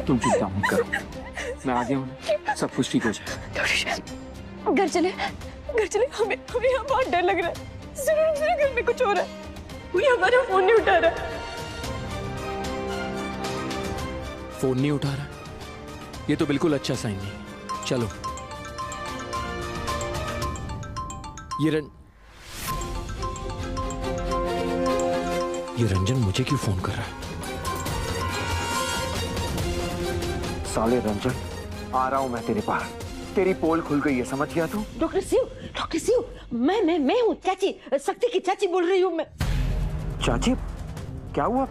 तुम चिंता मत करो, मैं आ गया हूँ, सब कुछ ठीक हो जाएगा। घर चले, हमें यहाँ बहुत डर लग रहा है। जरूर घर में कुछ हो रहा है। कोई हमारा फोन नहीं उठा रहा। फोन नहीं उठा रहा, ये तो बिल्कुल अच्छा साइन नहीं। चलो ये रंजन मुझे क्यों फोन कर रहा है? साले रंजन, आ रहा हूं मैं तेरे पास। तेरी पोल खुल गई है, समझ गया तू? डॉक्टर शिव, मैं हूँ चाची, शक्ति की चाची बोल रही हूँ मैं। चाची, क्या हुआ?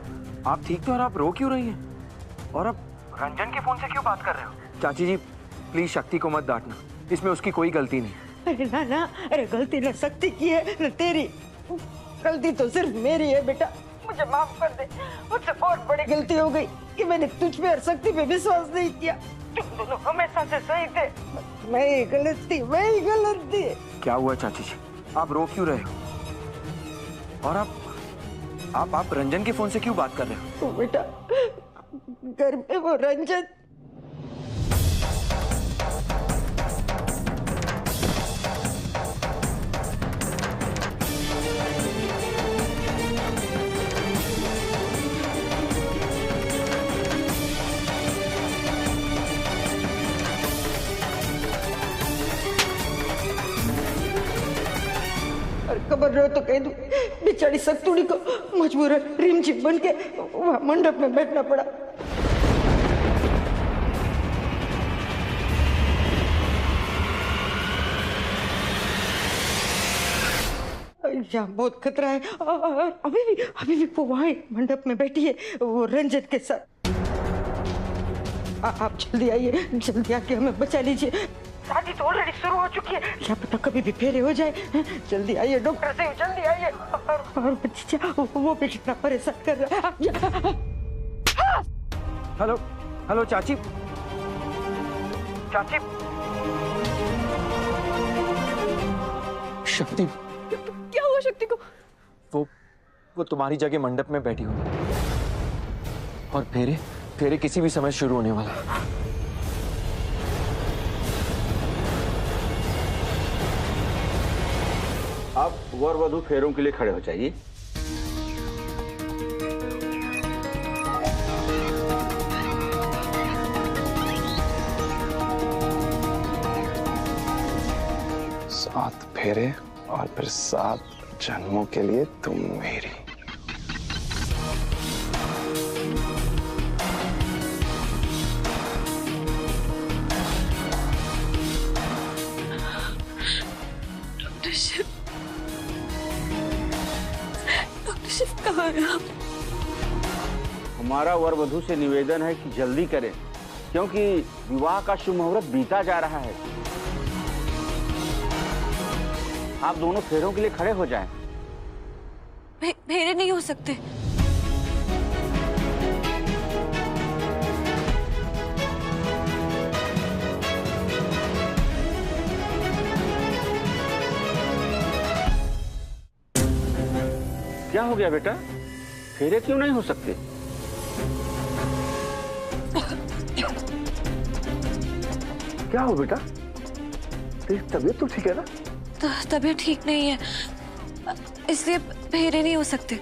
आप ठीक तो? और आप रो क्यों रही हैं? और अब रंजन के फोन से क्यों बात कर रहे हो? चाची जी, प्लीज शक्ति को मत डांटना, इसमें उसकी कोई गलती नहीं। अरे ना, अरे गलती न शक्ति की है न तेरी, गलती तो सिर्फ मेरी है बेटा। मुझे माफ कर दे, मुझसे बहुत बड़ी गलती हो गई कि मैंने तुझ पे और शक्ति पे विश्वास नहीं किया। तुम दोनों हमेशा से सही थे, मैं ही गलत थी। क्या हुआ चाची जी, आप रो क्यों रहे हो? और आप रंजन के फोन से क्यों बात कर रहे हो? तो बेटा, घर में वो रंजन खबर रहो तो कह दूं, बेचारी सत्तुड़ी को मजबूरन रिमझिम बन के वहां मंडप में बैठना पड़ा। यहाँ बहुत खतरा है। अभी भी वो वहां मंडप में बैठी है, वो रंजन के साथ। आप जल्दी आइए, जल्दी आके हमें बचा लीजिए। शादी तो ऑलरेडी शुरू हो चुकी है, क्या पता कभी भी फेरे हो जाए। जल्दी आइए डॉक्टर साहब, जल्दी आइए। और बच्चा वो भी कितना परेशान कर रहा है। हेलो चाची। शक्ति, क्या हुआ शक्ति को? वो तुम्हारी जगह मंडप में बैठी हुई, और फेरे किसी भी समय शुरू होने वाला है। आप वर वधू फेरों के लिए खड़े हो जाइए। सात फेरे और फिर 7 जन्मों के लिए तुम मेरी। डॉक्टर शिव कहाँ है आप? हमारा वर वधू से निवेदन है कि जल्दी करें, क्योंकि विवाह का शुभ मुहूर्त बीता जा रहा है। आप दोनों फेरों के लिए खड़े हो जाएं। फेरे नहीं हो सकते। क्या हो गया बेटा, फेरे क्यों नहीं हो सकते? क्या हो बेटा, तेरी तबीयत तो ठीक है ना? तबीयत ठीक नहीं है, इसलिए फेरे नहीं हो सकते।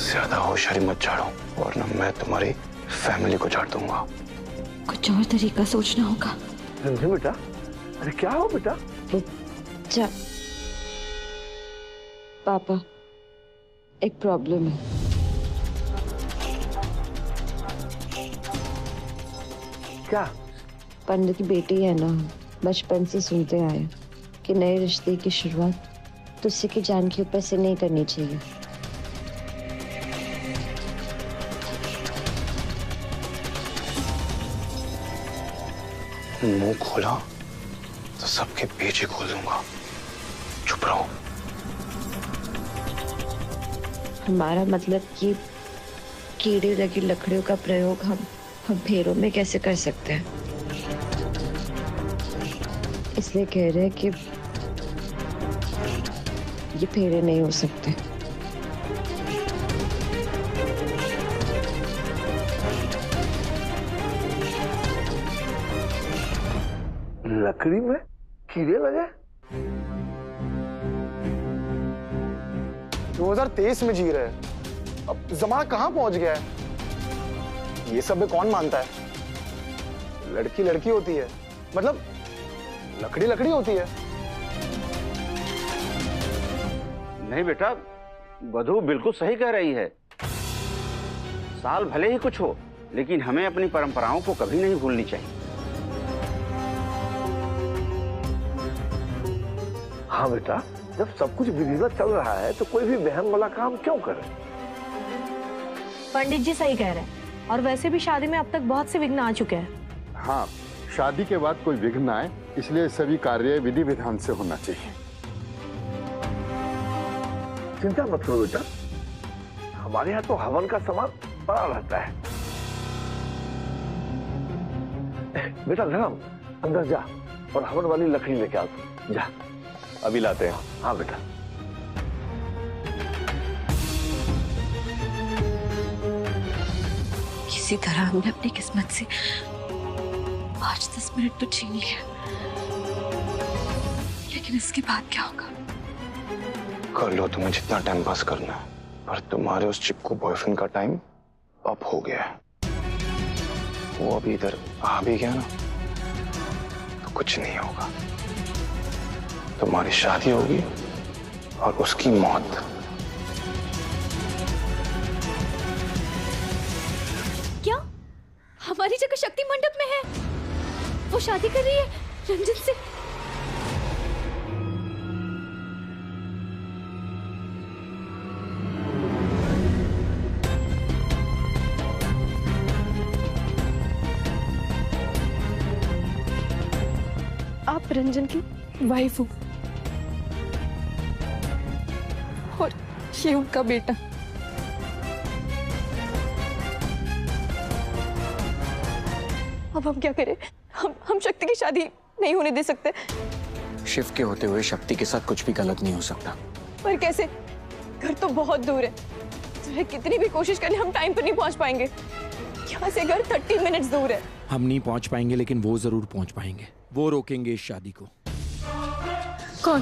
ज्यादा होशियारी मत झाड़ो, वरना मैं तुम्हारी फैमिली को झाड़ दूंगा। कुछ और तरीका सोचना होगा। बेटा, अरे क्या हो बेटा? पापा, एक प्रॉब्लम है। क्या? पंडित की बेटी है ना, बचपन से सुनते आए कि नए रिश्ते की शुरुआत तुझसे की जान के ऊपर से नहीं करनी चाहिए। मुंह खोला तो सबके पेच ही खोल दूंगा। चुप रहो। हमारा मतलब कि कीड़े लगी लकड़ियों का प्रयोग हम फेरों में कैसे कर सकते हैं, इसलिए कह रहे हैं कि ये फेरे नहीं हो सकते। लकड़ी में कीड़े लगे? 2023 में जी रहे हैं। अब जमाना कहां पहुंच गया है? ये सब में कौन मानता है? लड़की लड़की होती है, मतलब लकड़ी लकड़ी होती है। नहीं बेटा, वधू बिल्कुल सही कह रही है। साल भले ही कुछ हो, लेकिन हमें अपनी परंपराओं को कभी नहीं भूलनी चाहिए। हाँ बेटा, जब सब कुछ विधिवत चल रहा है तो कोई भी बहन वाला काम क्यों करे? पंडित जी सही कह रहे हैं, और वैसे भी शादी में अब तक बहुत से विघ्न आ चुके हैं। हाँ, शादी के बाद कोई विघ्न न आए, इसलिए सभी कार्य विधि विधान से होना चाहिए। चिंता मत करो बेटा, हमारे यहाँ तो हवन का सामान पड़ा रहता है। बेटा धर्म, अंदर जा और हवन वाली लकड़ी लेके आ तू। जा, अभी लाते हैं। हाँ बेटा। किसी तरह हमने अपनी किस्मत से 5-10 मिनट तो छीन लिया, लेकिन इसके बाद क्या होगा? कर लो तुम्हें जितना टाइम पास करना है, पर तुम्हारे उस चिपकू बॉयफ्रेंड का टाइम अप हो गया है। वो अभी इधर आ भी गया ना, तो कुछ नहीं होगा। तुम्हारी शादी होगी और उसकी मौत। क्या हमारी जगह शक्ति मंडप में है? वो शादी कर रही है रंजन से? आप रंजन की वाइफ हो और ये उनका बेटा। अब हम क्या करें? हम शक्ति की शादी नहीं होने दे सकते। शिव के होते हुए शक्ति के साथ कुछ भी गलत नहीं हो सकता। पर कैसे? घर तो बहुत दूर है, चाहे कितनी भी कोशिश करें हम टाइम पर नहीं पहुंच पाएंगे। यहाँ से घर 30 मिनट्स दूर है। हम नहीं पहुंच पाएंगे, लेकिन वो जरूर पहुंच पाएंगे। वो रोकेंगे इस शादी को। कौन?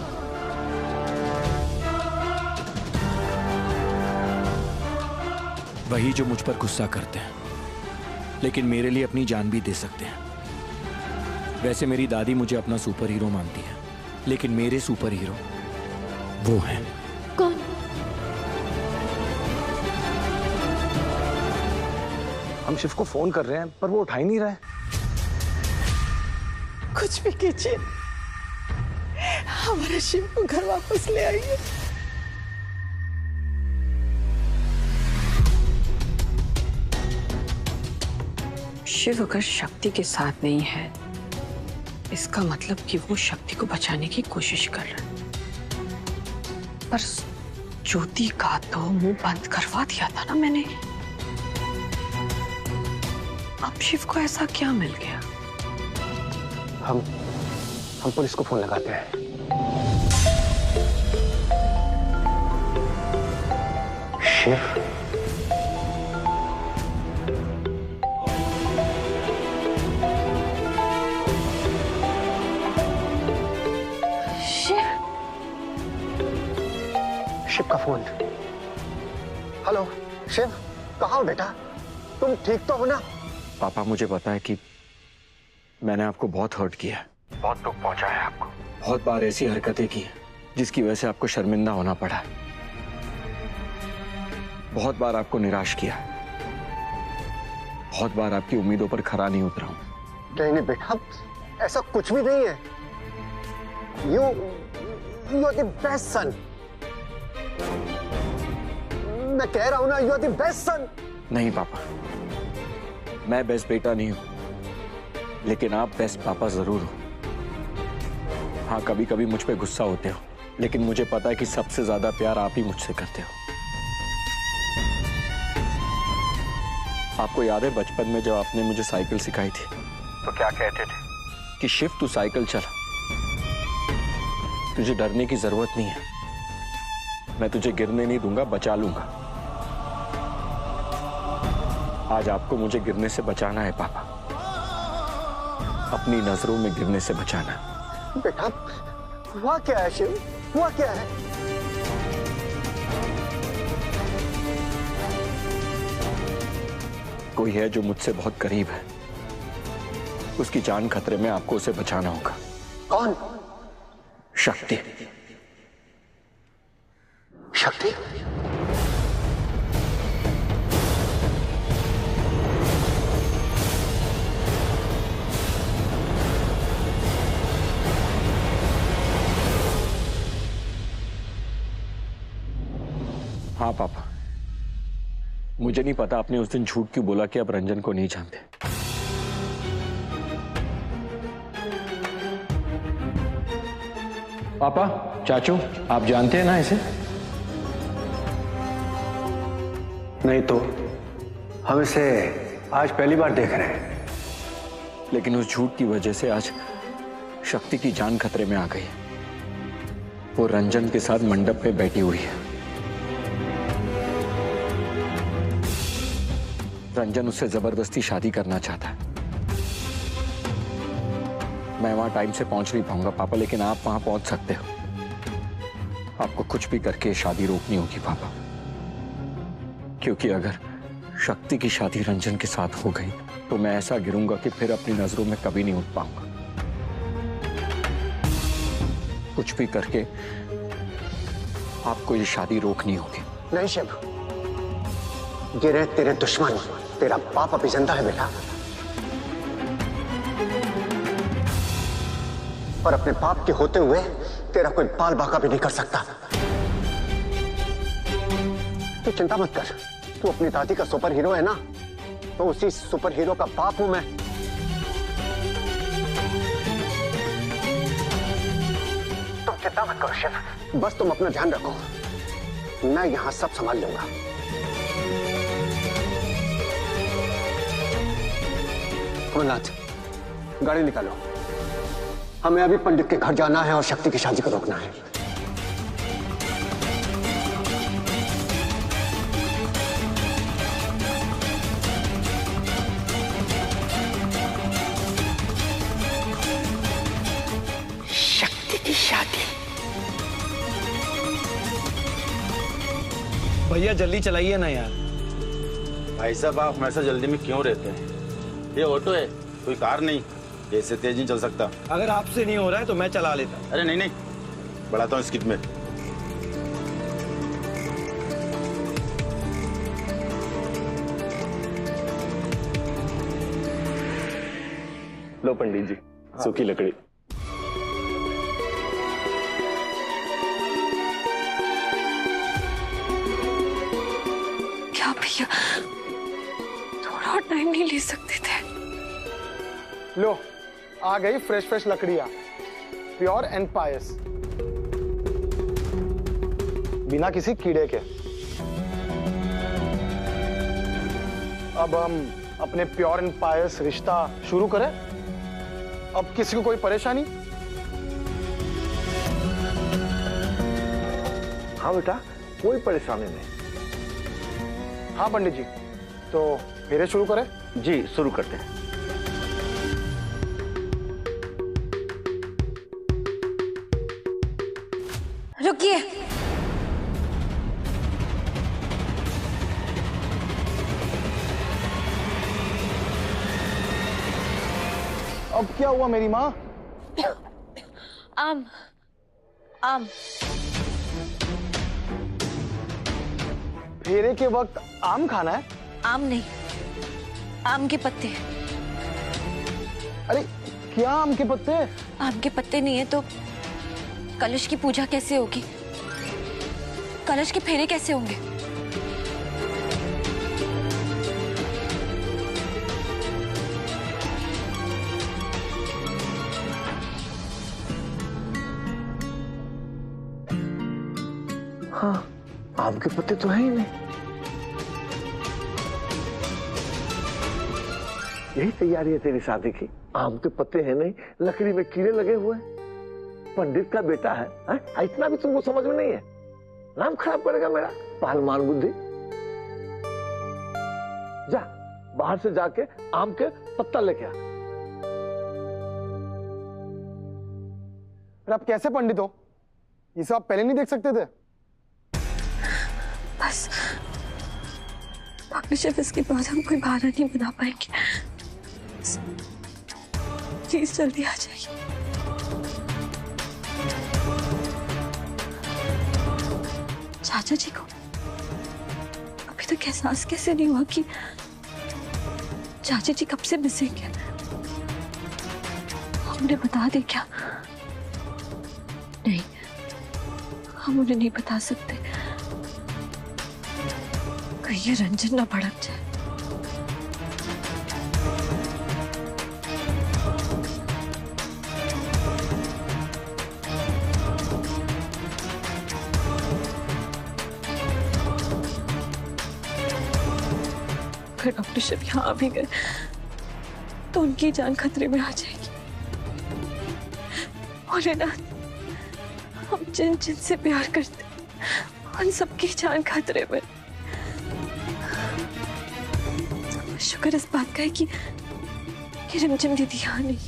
वही जो मुझ पर गुस्सा करते हैं, लेकिन मेरे लिए अपनी जान भी दे सकते हैं। वैसे मेरी दादी मुझे अपना सुपर हीरो मानती है, लेकिन मेरे सुपर हीरो वो हैं। कौन? हम शिव को फोन कर रहे हैं, पर वो उठा ही नहीं रहा है। कुछ भी कीजिए, हमारे शिव को घर वापस ले आइए। शिव अगर शक्ति के साथ नहीं है, इसका मतलब कि वो शक्ति को बचाने की कोशिश कर रहा है। पर ज्योति का तो मुंह बंद करवा दिया था ना मैंने। अब शिव को ऐसा क्या मिल गया? हम पुलिस को फोन लगाते हैं। शिव, शिव का फोन। हेलो शिव, कहाँ हो बेटा? तुम ठीक तो हो ना? पापा, मुझे पता है कि मैंने आपको बहुत हर्ट किया है, बहुत दुख पहुंचाया है आपको। बहुत बार ऐसी हरकतें की हैं जिसकी वजह से आपको शर्मिंदा होना पड़ा है। बहुत बार आपको निराश किया है, बहुत बार आपकी उम्मीदों पर खरा नहीं उतरा हूं। नहीं बेटा, ऐसा कुछ भी नहीं है। You are the best son. मैं कह रहा हूं ना, you are the best son. नहीं पापा, मैं बेस्ट बेटा नहीं हूं, लेकिन आप बेस्ट पापा जरूर हो। हाँ, कभी कभी मुझ पे गुस्सा होते हो, लेकिन मुझे पता है कि सबसे ज्यादा प्यार आप ही मुझसे करते हो। आपको याद है बचपन में जब आपने मुझे साइकिल सिखाई थी, तो क्या कहते थे कि शिव तू साइकिल चला, तुझे डरने की जरूरत नहीं है, मैं तुझे गिरने नहीं दूंगा, बचा लूंगा। आज आपको मुझे गिरने से बचाना है पापा। अपनी नजरों में गिरने से बचाना। बेटा हुआ क्या है शिव, हुआ क्या है? कोई है जो मुझसे बहुत करीब है, उसकी जान खतरे में, आपको उसे बचाना होगा। कौन? शक्ति। शक्ति? हाँ पापा, मुझे नहीं पता आपने उस दिन झूठ क्यों बोला कि आप रंजन को नहीं जानते। पापा, चाचू, आप जानते हैं ना इसे? नहीं तो हम इसे आज पहली बार देख रहे हैं। लेकिन उस झूठ की वजह से आज शक्ति की जान खतरे में आ गई है। वो रंजन के साथ मंडप पे बैठी हुई है। रंजन उससे जबरदस्ती शादी करना चाहता है। मैं वहां टाइम से पहुंच नहीं पाऊंगा पापा, लेकिन आप वहां पहुंच सकते हो। आपको कुछ भी करके शादी रोकनी होगी पापा, क्योंकि अगर शक्ति की शादी रंजन के साथ हो गई तो मैं ऐसा गिरूंगा कि फिर अपनी नजरों में कभी नहीं उठ पाऊंगा। कुछ भी करके आपको ये शादी रोकनी होगी। नहीं शिव, गिरे तेरे दुश्मन, तेरा बाप अभी जिंदा है बेटा, और अपने बाप के होते हुए तेरा कोई बाल बाका भी नहीं कर सकता। तू चिंता मत कर, तू अपनी दादी का सुपर हीरो है ना, तो उसी सुपर हीरो का बाप हूं मैं। तुम चिंता मत करो शिव, बस तुम अपना ध्यान रखो, मैं यहां सब संभाल लूंगा। कमलनाथ, गाड़ी निकालो, हमें अभी पंडित के घर जाना है और शक्ति की शादी को रोकना है। शक्ति की शादी? भैया जल्दी चलाइए ना यार। भाई साहब आप हमेशा जल्दी में क्यों रहते हैं? ये ऑटो है, कोई कार नहीं, ऐसे तेज नहीं चल सकता। अगर आपसे नहीं हो रहा है तो मैं चला लेता। अरे नहीं नहीं, बढ़ाता हूँ स्किट में। लो पंडित जी, सूखी लकड़ी। क्या भैया थोड़ा और टाइम नहीं ले सकते थे? लो आ गई फ्रेश फ्रेश लकड़ियां, प्योर एंड पायस, बिना किसी कीड़े के। अब हम अपने प्योर एंड पायस रिश्ता शुरू करें। अब किसी को कोई परेशानी? हाँ बेटा, कोई परेशानी नहीं। हाँ पंडित जी, तो फेरे शुरू करें? जी शुरू करते हैं। रुकिए, अब क्या हुआ मेरी माँ? आम आम फेरे के वक्त आम खाना है? आम नहीं, आम के पत्ते। अरे क्या आम के पत्ते? आम के पत्ते नहीं है तो कलश की पूजा कैसे होगी? कलश के फेरे कैसे होंगे? हाँ, आम के पत्ते तो है ही नहीं। यही तैयारी है तेरी शादी की? आम के पत्ते हैं नहीं, लकड़ी में कीड़े लगे हुए हैं। पंडित का बेटा है, इतना भी तुमको समझ में नहीं है? नाम खराब करेगा मेरा। पहलवान बुद्धि। जा बाहर से जाके आम के पत्ता लेके आ। फिर आप कैसे पंडित हो? ये सब आप पहले नहीं देख सकते थे? बस डॉक्टर शिव, इसके बाद हम कोई बहाना नहीं बना पाएंगे। प्लीज जल्दी आ जाइए। चाचा जी को अभी तक एहसास कैसे नहीं हुआ कि चाचा जी कब से मिसिंग है? हमने बता दें क्या? नहीं, हम उन्हें नहीं बता सकते, कहीं ये रंजन ना भड़क जाए। अगर डॉक्टर शिव यहाँ आ भी गए तो उनकी जान खतरे में आ जाएगी। और ना, हम जिन जिन से प्यार करते उन सबकी जान खतरे में। शुक्र इस बात का है कि रिमझिम दीदी यहाँ नहीं।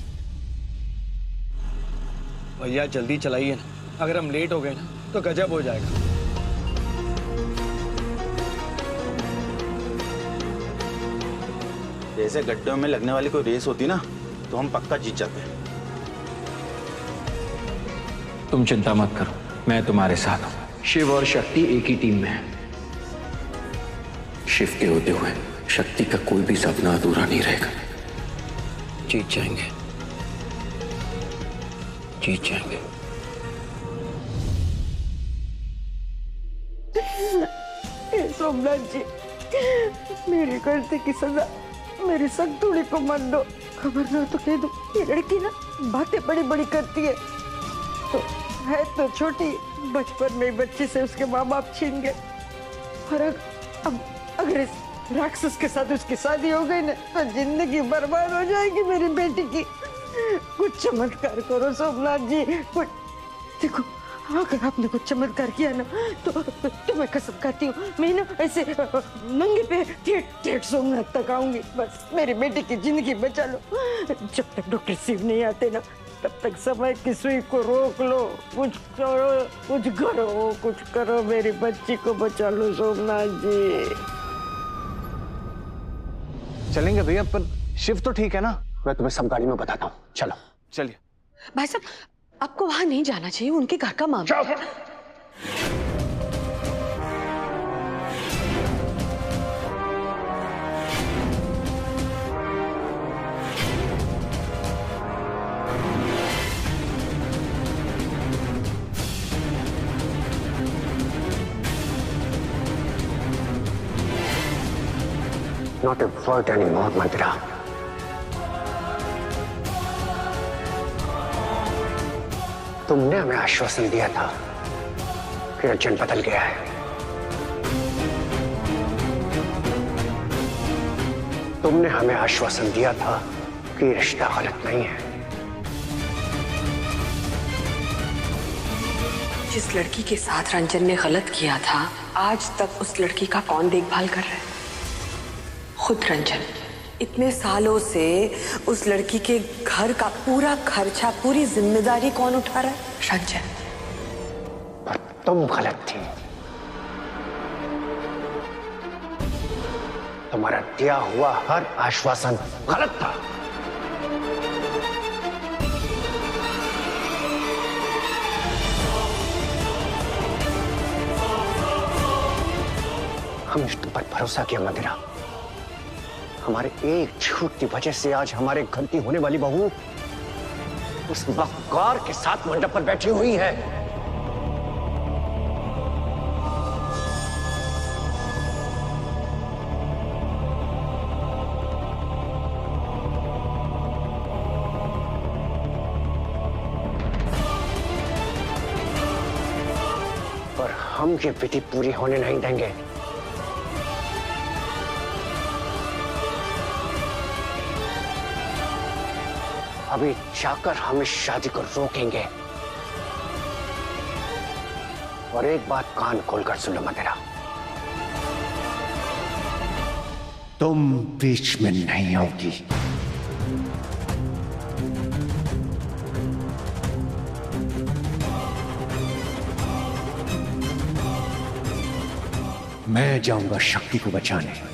भैया जल्दी चलाइए ना, अगर हम लेट हो गए ना तो गजब हो जाएगा। जैसे गड्ढों में लगने वाली कोई रेस होती ना तो हम पक्का जीत जाते हैं। तुम चिंता मत करो, मैं तुम्हारे साथ हूं। शिव और शक्ति एक ही टीम में है। शिव के होते हुए शक्ति का कोई भी सपना अधूरा नहीं रहेगा। जीत जाएंगे, जीत जाएंगे। सोमनाथ जी, मेरी गलती की सजा मेरी सगतुड़ी को मत दो। खबर ना तो कह दो, ये लड़की ना बातें बड़ी बड़ी करती है। तो है तो छोटी, बचपन में बच्ची से उसके माँ बाप छीन गए। और अब अगर इस राक्षस के साथ उसकी शादी हो गई ना तो जिंदगी बर्बाद हो जाएगी मेरी बेटी की। कुछ चमत्कार करो सोमनाथ जी, कुछ। देखो, अगर आपने कुछ चमत्कार किया ना तो मैं कसम खाती हूँ, मैं ना ऐसे नंगे पे ठेठ सोमनाथ तक आऊंगी। बस मेरी बेटी की जिंदगी बचा लो। जब तक डॉक्टर शिव नहीं आते ना तब तक समय की सुई को रोक लो। कुछ करो, कुछ करो, कुछ करो, मेरी बच्ची को बचा लो सोमनाथ जी। चलेंगे भैया, पर शिव तो ठीक है ना? मैं तुम्हें सब गाड़ी में बताता हूँ, चलो। चलिए भाई साहब, आपको वहां नहीं जाना चाहिए, उनके घर का मामला है। Not a word anymore, मंदिरा। तुमने हमें आश्वासन दिया था कि रंजन बदल गया है। तुमने हमें आश्वासन दिया था कि रिश्ता गलत नहीं है। जिस लड़की के साथ रंजन ने गलत किया था, आज तक उस लड़की का कौन देखभाल कर रहा है? खुद रंजन। इतने सालों से उस लड़की के घर का पूरा खर्चा, पूरी जिम्मेदारी कौन उठा रहा है? रंजन। पर तुम गलत थी। तुम्हारा दिया हुआ हर आश्वासन गलत था। हमने तुम पर भरोसा किया मंदिरा। हमारे एक झूठ की वजह से आज हमारे घर की होने वाली बहू उस मक्कार के साथ मंडप पर बैठी हुई है। पर हम ये विधि पूरी होने नहीं देंगे। अभी जाकर हम इस शादी को रोकेंगे। और एक बात कान खोलकर सुन लो मंदिरा, तुम बीच में नहीं आओगी। मैं जाऊंगा शक्ति को बचाने।